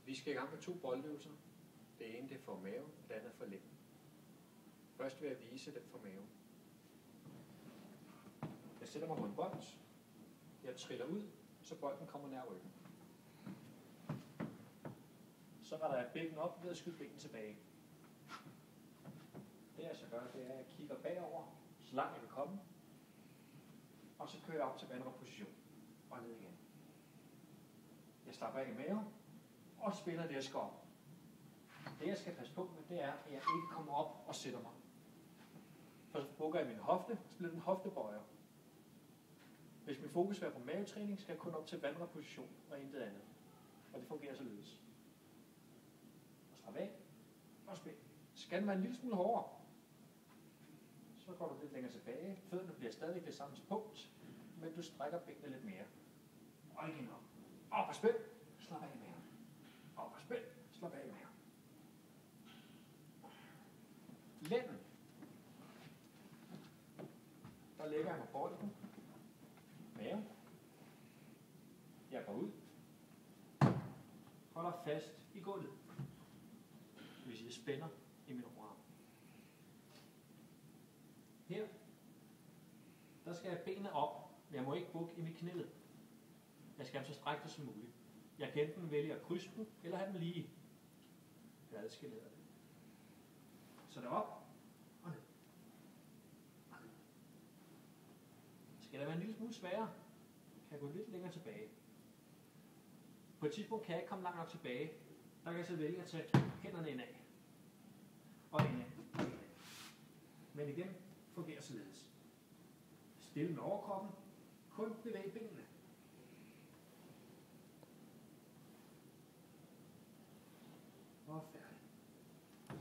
Vi skal i gang med 2 boldøvelser. Det ene det er for maven, det andet er for lænden. Først vil jeg vise den for maven. Jeg sætter mig på en bold. Jeg triller ud, så bolden kommer nær ryggen. Så retter jeg bækken op ved at skyde bækken tilbage. Det jeg så gør, det er, at jeg kigger bagover, så langt jeg kan komme. Og så kører jeg op til vandret position og ned igen. Jeg slapper af i maven og spiller det, jeg skal op. Det, jeg skal passe på med, det er, at jeg ikke kommer op og sætter mig. For så bukker jeg min hofte, så bliver den hoftebøjer. Hvis min fokus er på mavetræning, skal jeg kun op til vandret position og intet andet. Og det fungerer således. Og slap af og spil. Skal den være en lille smule hårdere, så går du lidt længere tilbage. Fødderne bliver stadig det samme punkt, men du strækker benene lidt mere. Og igen op. Op og spil. Slap af i maven. Op og spil. Slap af i maven. Lænden. Der lægger jeg mig bolden. Maven. Jeg går ud. Holder fast i gulvet. Hvis jeg spænder i min overarm. Her, der skal jeg benene op, men jeg må ikke bukke i mit knælet. Jeg skal så strække det som muligt. Jeg kan enten vælge at krydse den, eller have den lige. Jeg adskiller det. Så det op og ned. Skal det være en lille smule sværere, kan jeg gå lidt længere tilbage. På et tidspunkt kan jeg ikke komme langt nok tilbage. Der kan jeg så vælge at tage hænderne indad. Og indad. Men igen fungerer således. Stille med overkroppen. Kun bevæg benene. Og færdig.